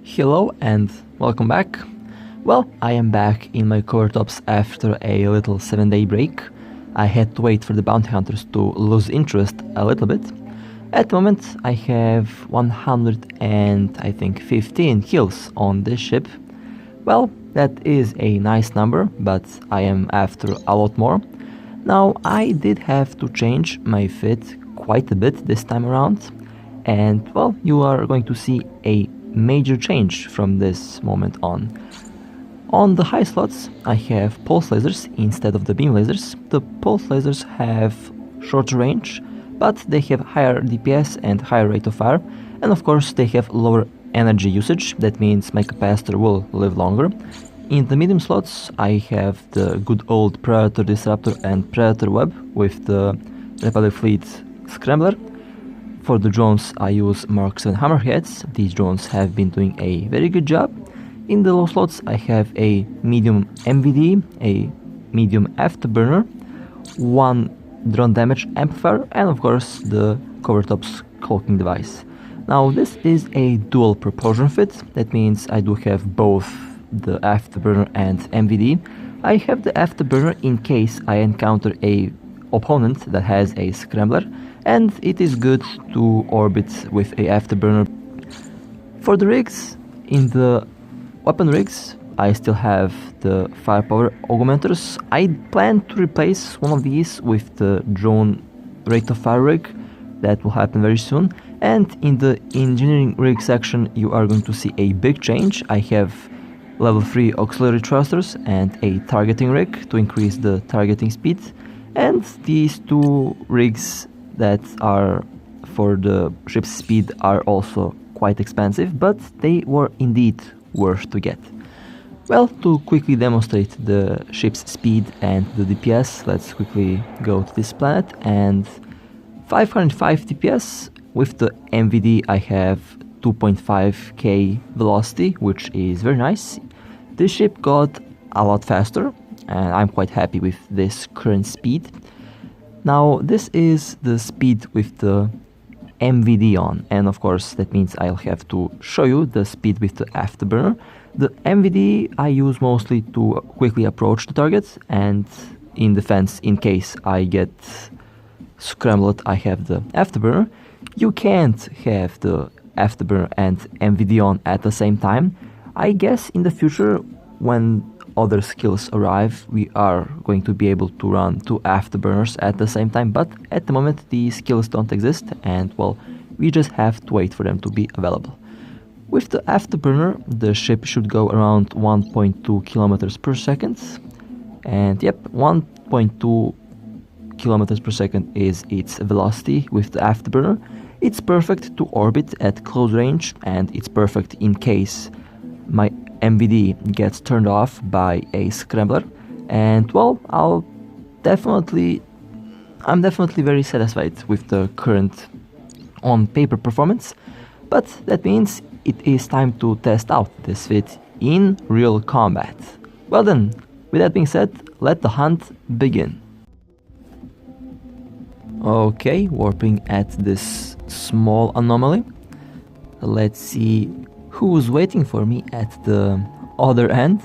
Hello and welcome back. Well, I am back in my Covert ops after a little 7-day break. I had to wait for the bounty hunters to lose interest a little bit. At the moment, I have 115 kills on this ship. Well, that is a nice number, but I am after a lot more. Now, I did have to change my fit quite a bit this time around, and well, you are going to see a major change from this moment on. On the high slots, I have pulse lasers instead of the beam lasers. The pulse lasers have shorter range, but they have higher DPS and higher rate of fire, and of course they have lower energy usage. That means my capacitor will live longer. In the medium slots, I have the good old Predator Disruptor and Predator Web with the Republic Fleet Scrambler. For the drones, I use Mark 7 Hammerheads. These drones have been doing a very good job. In the low slots, I have a medium MVD, a medium afterburner, one drone damage amplifier, and of course the Covert ops cloaking device. Now this is a dual propulsion fit. That means I do have both the afterburner and MVD. I have the afterburner in case I encounter a opponent that has a scrambler, and it is good to orbit with a afterburner. For the rigs, in the weapon rigs, I still have the firepower augmenters. I plan to replace one of these with the drone rate of fire rig. That will happen very soon. And in the engineering rig section, you are going to see a big change. I have level 3 auxiliary thrusters and a targeting rig to increase the targeting speed. And these two rigs that are for the ship's speed are also quite expensive, but they were indeed worth to get. Well, to quickly demonstrate the ship's speed and the DPS, let's quickly go to this planet. And 505 DPS. With the MVD I have 2.5k velocity, which is very nice. This ship got a lot faster, and I'm quite happy with this current speed. Now this is the speed with the MVD on, and of course that means I'll have to show you the speed with the afterburner. The MVD I use mostly to quickly approach the targets, and in defense, in case I get scrambled, I have the afterburner. You can't have the afterburner and MVD on at the same time. I guess in the future, when other skills arrive, we are going to be able to run two afterburners at the same time, but at the moment these skills don't exist, and well, we just have to wait for them to be available. With the afterburner, the ship should go around 1.2 kilometers per second, and yep, 1.2 kilometers per second is its velocity with the afterburner. It's perfect to orbit at close range, and it's perfect in case my MVD gets turned off by a scrambler, and well, I'm definitely very satisfied with the current on paper performance, but that means it is time to test out this fit in real combat. Well then, with that being said, let the hunt begin. Okay, warping at this small anomaly. Let's see who's waiting for me at the other end.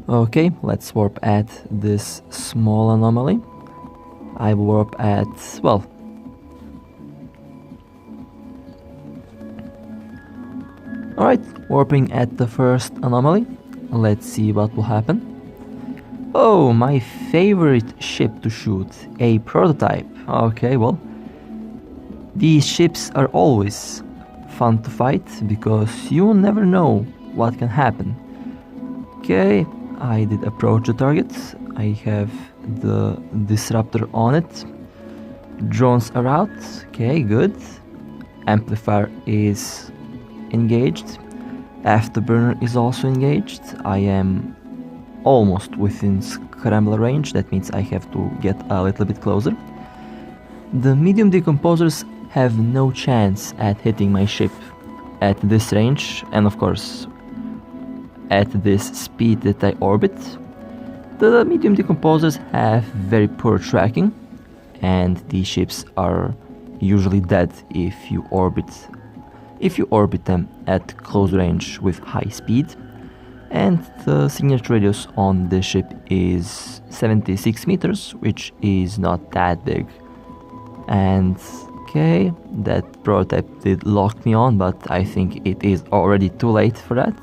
Okay, let's warp at this small anomaly. I will warp at, well, alright, warping at the first anomaly. Let's see what will happen. Oh, my favorite ship to shoot, a prototype. Okay, well, these ships are always fun to fight because you never know what can happen. Okay, I did approach the target. I have the disruptor on it. Drones are out. Okay, good. Amplifier is engaged. Afterburner is also engaged. I am almost within scrambler range. That means I have to get a little bit closer. The medium decomposers have no chance at hitting my ship at this range, and of course at this speed that I orbit. The medium decomposers have very poor tracking, and these ships are usually dead if you orbit them at close range with high speed. And the signature radius on this ship is 76 meters, which is not that big. And okay, that prototype did lock me on, but I think it is already too late for that.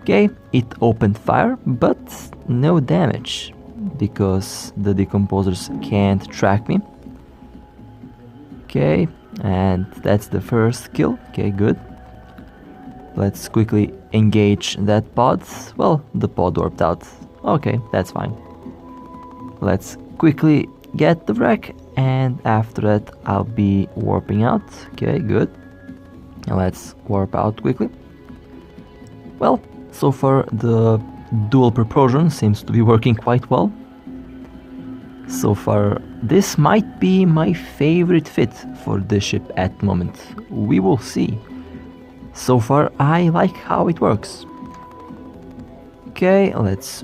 Okay, it opened fire, but no damage, because the decomposers can't track me. Okay, and that's the first kill. Okay, good. Let's quickly engage that pod. Well, the pod warped out. Okay, that's fine. Let's quickly get the wreck, and after that I'll be warping out. Okay, good. Now let's warp out quickly. Well, so far the dual propulsion seems to be working quite well. So far this might be my favorite fit for this ship at the moment. We will see. So far I like how it works. Okay, let's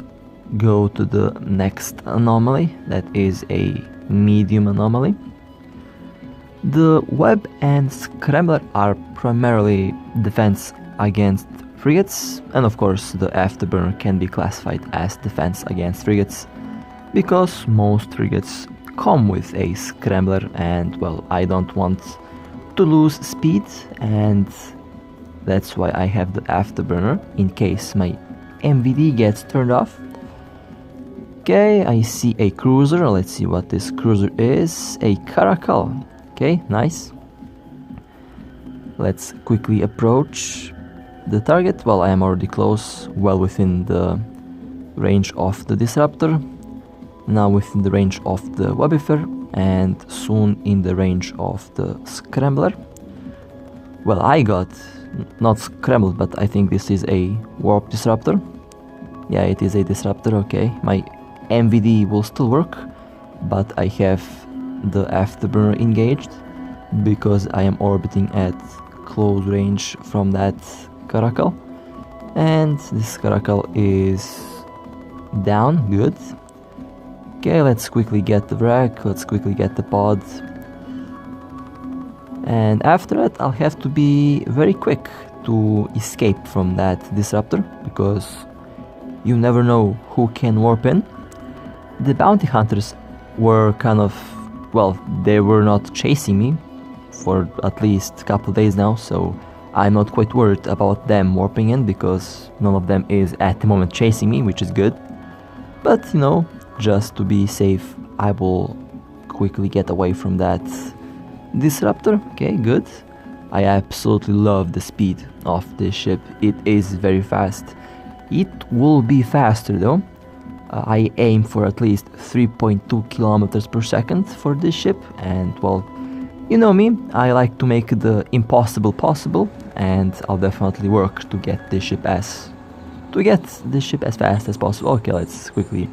go to the next anomaly. That is a medium anomaly. The web and scrambler are primarily defense against frigates, and of course the afterburner can be classified as defense against frigates, because most frigates come with a scrambler, and well, I don't want to lose speed, and that's why I have the afterburner in case my MVD gets turned off. Okay, I see a cruiser. Let's see what this cruiser is. A caracal. Okay, nice. Let's quickly approach the target. Well, I am already close, well within the range of the disruptor, now within the range of the webbifer, and soon in the range of the scrambler. Well, I got not scrambled, but I think this is a warp disruptor. Yeah, it is a disruptor. Okay, my MVD will still work, but I have the afterburner engaged because I am orbiting at close range from that caracal, and this caracal is down. Good. Okay, let's quickly get the wreck, let's quickly get the pod, and after that I'll have to be very quick to escape from that disruptor, because you never know who can warp in. The bounty hunters were kind of, well, they were not chasing me for at least a couple days now, so I'm not quite worried about them warping in, because none of them is at the moment chasing me, which is good. But you know, just to be safe, I will quickly get away from that disruptor. Okay, good. I absolutely love the speed of this ship. It is very fast. It will be faster though. I aim for at least 3.2 kilometers per second for this ship, and well, you know me, I like to make the impossible possible, and I'll definitely work to get this ship as fast as possible. Okay, let's quickly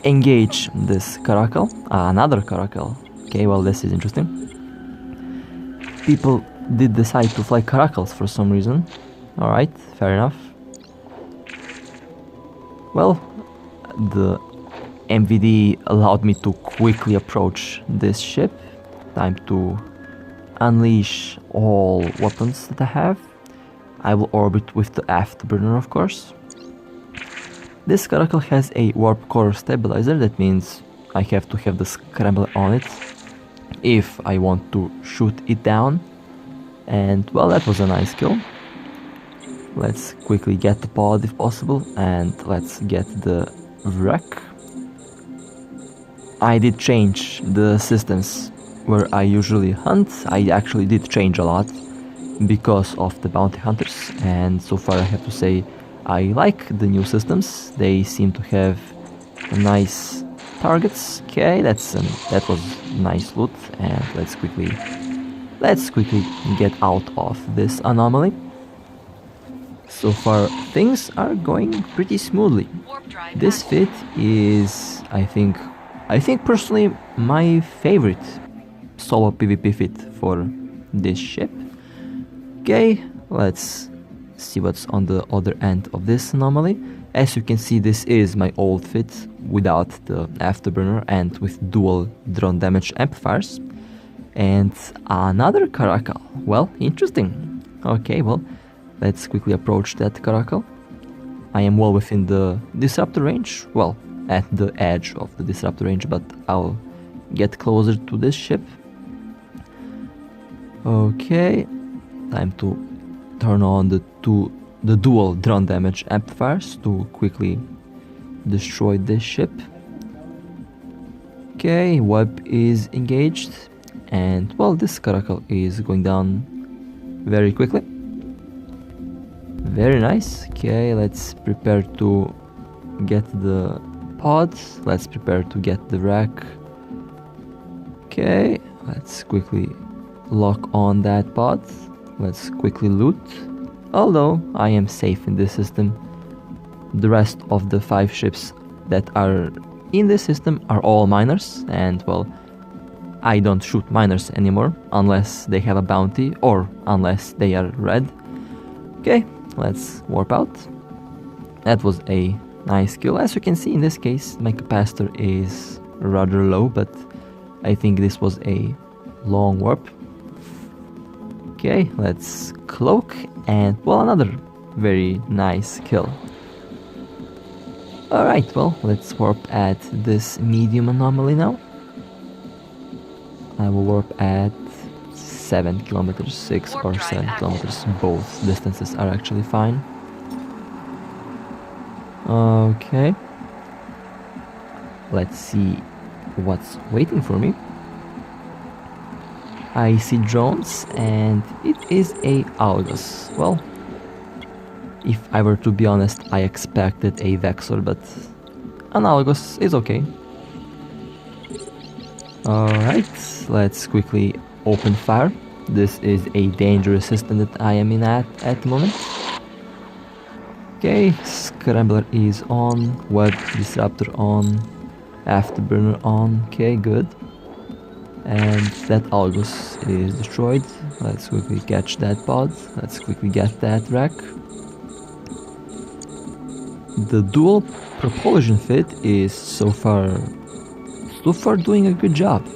engage this caracal. Another caracal. Okay, well, this is interesting. People did decide to fly caracals for some reason. Alright, fair enough. Well, the MVD allowed me to quickly approach this ship. Time to unleash all weapons that I have. I will orbit with the afterburner, of course. This caracal has a warp core stabilizer. That means I have to have the scrambler on it if I want to shoot it down. And well, that was a nice kill. Let's quickly get the pod if possible, and let's get the wreck. I did change the systems where I usually hunt. I actually did change a lot because of the bounty hunters, and so far I have to say I like the new systems. They seem to have nice targets. Okay, that was nice loot, and let's quickly get out of this anomaly. So far things are going pretty smoothly. This fit is, I think personally, my favorite solo PvP fit for this ship. Okay, let's see what's on the other end of this anomaly. As you can see, this is my old fit without the afterburner and with dual drone damage amplifiers. And another caracal. Well, interesting. Okay, well, let's quickly approach that caracal. I am well within the disruptor range. Well, at the edge of the disruptor range, but I'll get closer to this ship. Okay, time to turn on the dual drone damage amplifiers to quickly destroy this ship. Okay, web is engaged, and well, this caracal is going down very quickly. Very nice. Okay, let's prepare to get the pods. Let's prepare to get the rack. Okay, let's quickly lock on that pod. Let's quickly loot. Although I am safe in this system, the rest of the 5 ships that are in this system are all miners, and well, I don't shoot miners anymore unless they have a bounty or unless they are red. Okay, let's warp out. That was a nice kill. As you can see, in this case my capacitor is rather low, but I think this was a long warp. Okay, let's cloak, and well, another very nice kill. Alright, well, let's warp at this medium anomaly now. I will warp at 7 kilometers, 6 or 7 kilometers. Both distances are actually fine. Okay. Let's see what's waiting for me. I see drones, and it is a Algos. Well, if I were to be honest, I expected a Vexor, but an Algos is okay. Alright, let's quickly open fire. This is a dangerous system that I am in at the moment. Okay, Scrambler is on, Web Disruptor on, Afterburner on. Okay, good. And that Algos is destroyed. Let's quickly catch that pod. Let's quickly get that rack. The dual propulsion fit is so far doing a good job.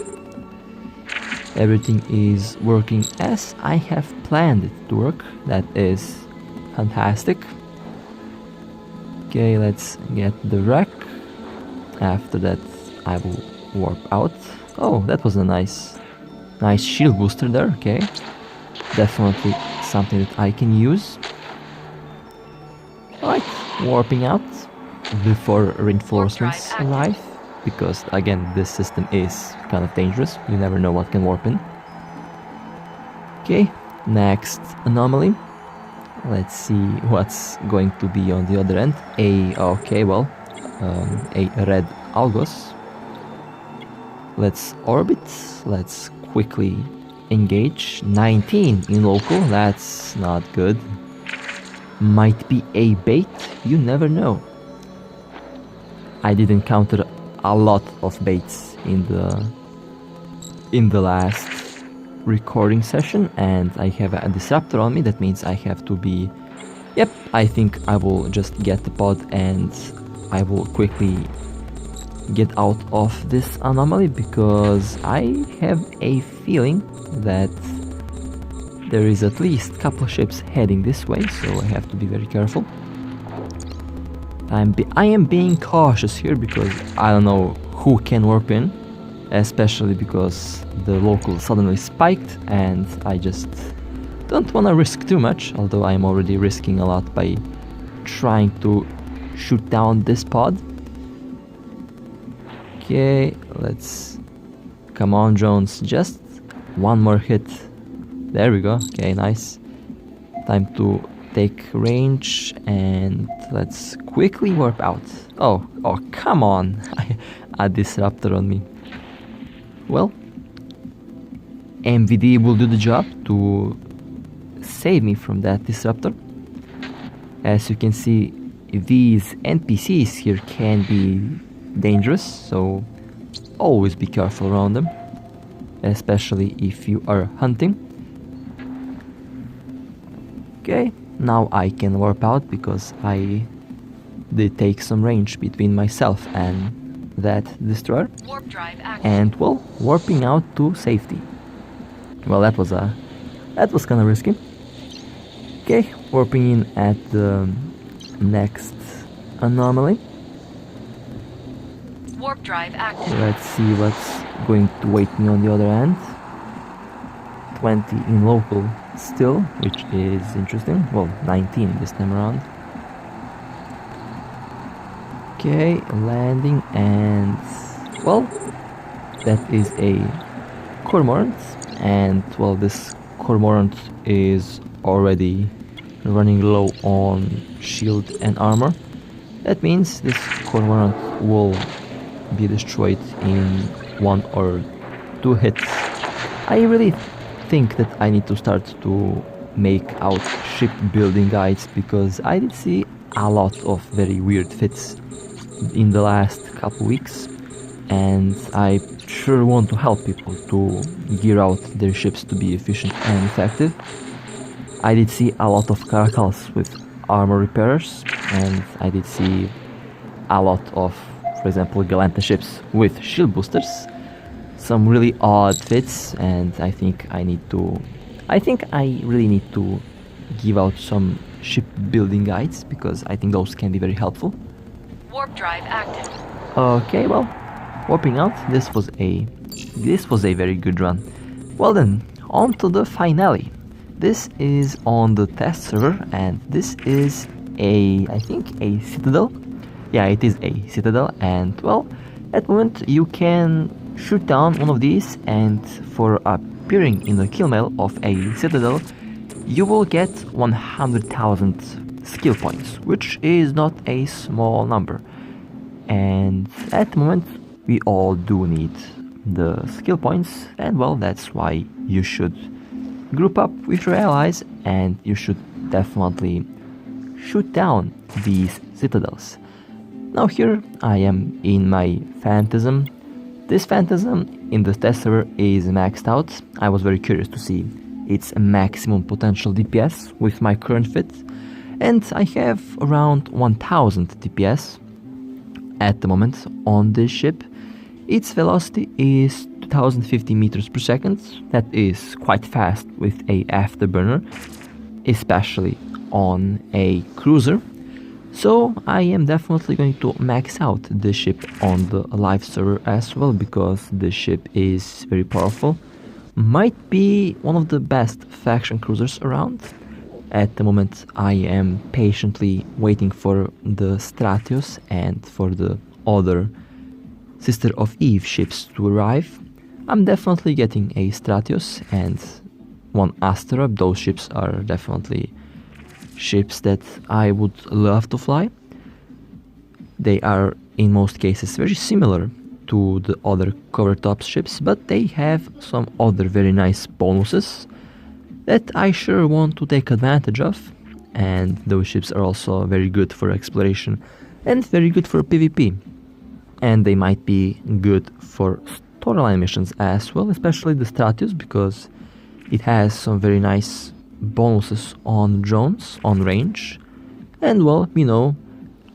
Everything is working as I have planned it to work. That is fantastic. Okay, let's get the rack. After that I will warp out. Oh, that was a nice shield booster there. Okay, definitely something that I can use. Alright, warping out before reinforcements arrive, because again, this system is kind of dangerous. You never know what can warp in. Okay, next anomaly. Let's see what's going to be on the other end. A red Algos. Let's orbit. Let's quickly engage. 19 in local. That's not good. Might be a bait. You never know. I did encounter a lot of baits in the last recording session, and I have a disruptor on me. That means I have to be... Yep, I think I will just get the pod and I will quickly get out of this anomaly, because I have a feeling that there is at least a couple of ships heading this way, so I have to be very careful. I am being cautious here because I don't know who can warp in, especially because the local suddenly spiked, and I just don't want to risk too much, although I am already risking a lot by trying to shoot down this pod. Okay, let's... Come on, drones, just one more hit. There we go. Okay, nice. Time to take range, and let's quickly warp out. Oh, come on. A disruptor on me. Well, MVD will do the job to save me from that disruptor. As you can see, these NPCs here can be dangerous, so always be careful around them, especially if you are hunting. Okay, now I can warp out because I did take some range between myself and that destroyer. Warp drive active. And well, warping out to safety. Well, that was kind of risky. Okay, warping in at the next anomaly. Warp drive active. Let's see what's going to wait me on the other end. 20 in local still, which is interesting. Well, 19 this time around. Okay, landing, and well, that is a cormorant, and well, this cormorant is already running low on shield and armor. That means this cormorant will be destroyed in 1 or 2 hits. I really think that I need to start to make out ship building guides, because I did see a lot of very weird fits in the last couple weeks, and I sure want to help people to gear out their ships to be efficient and effective. I did see a lot of caracals with armor repairers, and I did see a lot of, for example, Galanta ships with shield boosters. Some really odd fits, and I think I really need to give out some ship building guides, because I think those can be very helpful. Warp drive active. Okay, well, warping out. This was a very good run. Well then, on to the finale. This is on the test server, and this is I think a citadel. Yeah, it is a citadel, and well, at the moment you can shoot down one of these, and for appearing in the kill mail of a citadel, you will get 100,000 skill points, which is not a small number. And at the moment, we all do need the skill points, and well, that's why you should group up with your allies, and you should definitely shoot down these citadels. Now here I am in my Phantasm. This Phantasm in the test server is maxed out. I was very curious to see its maximum potential DPS with my current fit, and I have around 1000 DPS at the moment on this ship. Its velocity is 2050 meters per second. That is quite fast with a afterburner, especially on a cruiser. So I am definitely going to max out the ship on the live server as well, because the ship is very powerful. Might be one of the best faction cruisers around. At the moment I am patiently waiting for the Stratios and for the other Sister of Eve ships to arrive. I'm definitely getting a Stratios and one Astra. Those ships are definitely ships that I would love to fly. They are in most cases very similar to the other Covert ships, but they have some other very nice bonuses that I sure want to take advantage of, and those ships are also very good for exploration and very good for PvP, and they might be good for storyline missions as well, especially the Stratios, because it has some very nice bonuses on drones, on range, and well, you know,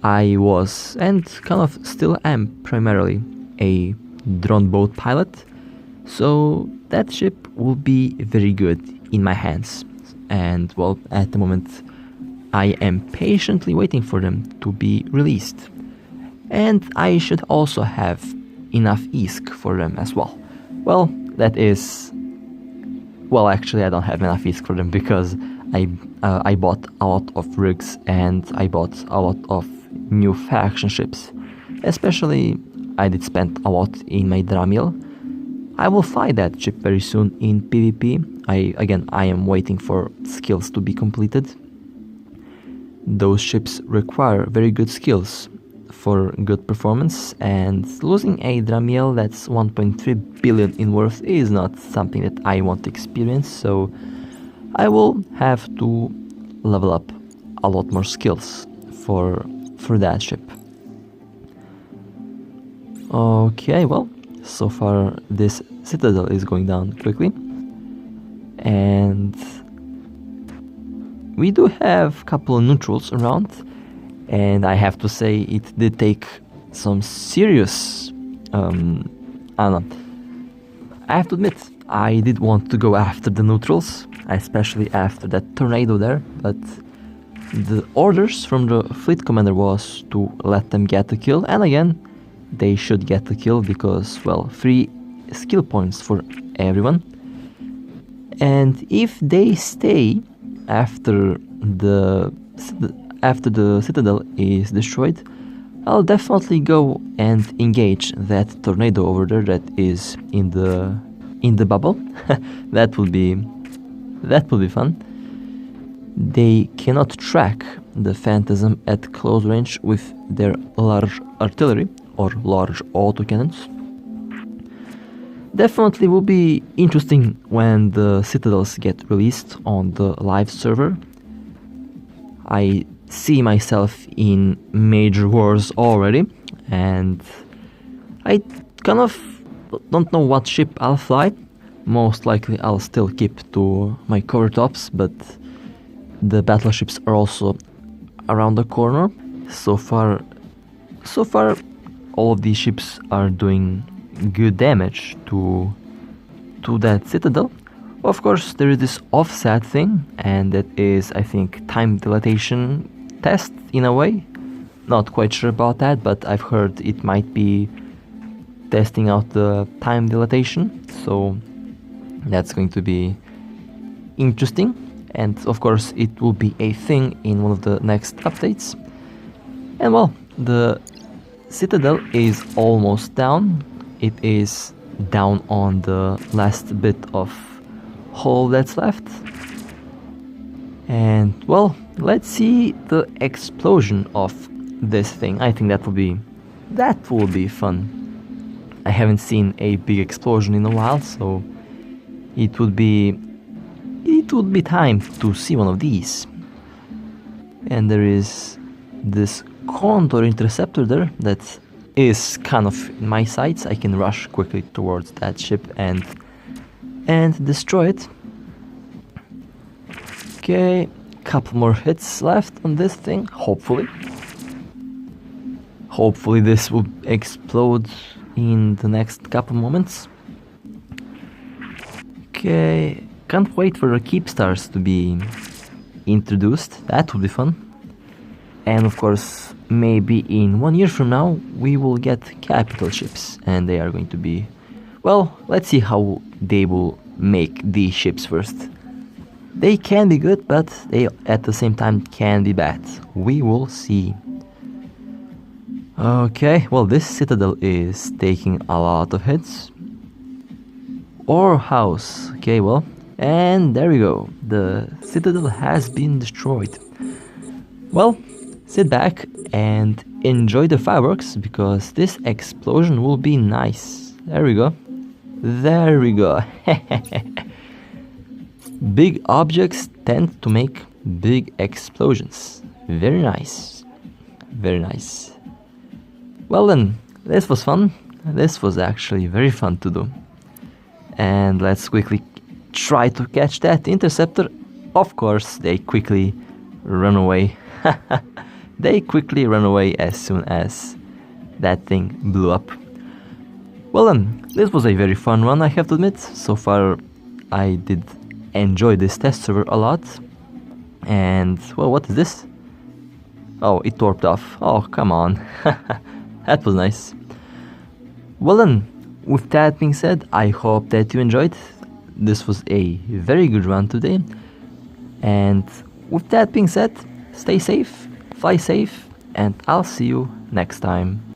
I was and kind of still am primarily a drone boat pilot, so that ship will be very good in my hands. And well, at the moment I am patiently waiting for them to be released, and I should also have enough ISK for them as well. Well, that is, well, actually I don't have enough ISK for them, because I bought a lot of rigs and I bought a lot of new faction ships. Especially I did spend a lot in my Dramiel. I will fly that ship very soon in PvP. I am waiting for skills to be completed. Those ships require very good skills for good performance, and losing a Dramiel that's 1.3 billion in worth is not something that I want to experience, so I will have to level up a lot more skills for that ship. Okay, well, so far this citadel is going down quickly, and we do have a couple of neutrals around, And I have to say, it did take some serious. I don't know. I have to admit, I did want to go after the neutrals, especially after that tornado there, but the orders from the fleet commander was to let them get the kill, and again, they should get the kill because, well, 3 skill points for everyone. And if they stay after the citadel is destroyed, I'll definitely go and engage that tornado over there that is in the bubble. that will be fun. They cannot track the Phantasm at close range with their large artillery or large autocannons. Definitely will be interesting when the citadels get released on the live server. I see myself in major wars already, and I kind of don't know what ship I'll fly. Most likely I'll still keep to my cover tops, but the battleships are also around the corner. So far all of these ships are doing good damage to that citadel. Of course, there is this offset thing, and that is, I think, time dilatation test in a way. Not quite sure about that, but I've heard it might be testing out the time dilatation, so that's going to be interesting. And of course, it will be a thing in one of the next updates. And well, the citadel is almost down. It is down on the last bit of hull that's left. And well, let's see the explosion of this thing. I think that will be fun. I haven't seen a big explosion in a while, so it would be time to see one of these. And there is this Condor interceptor there that is kind of in my sights. I can rush quickly towards that ship and destroy it. Okay, couple more hits left on this thing, hopefully. Hopefully this will explode in the next couple moments. Okay, can't wait for the keep stars to be introduced. That will be fun. And of course, maybe in 1 year from now we will get capital ships, and they are going to be, well, let's see how they will make these ships first. They can be good, but they at the same time can be bad. We will see. Okay, well, this citadel is taking a lot of hits. Or house. Okay, well, and there we go. The citadel has been destroyed. Well, sit back and enjoy the fireworks, because this explosion will be nice. There we go. There we go. Big objects tend to make big explosions. Very nice. Very nice. Well then, this was fun. This was actually very fun to do. And let's quickly try to catch that interceptor. Of course, they quickly run away. They quickly run away as soon as that thing blew up. Well then, this was a very fun one, I have to admit. So far, I did enjoy this test server a lot. And, well, what is this? Oh, it torped off. Oh, come on. That was nice. Well then, with that being said, I hope that you enjoyed. This was a very good run today. And with that being said, stay safe, fly safe, and I'll see you next time.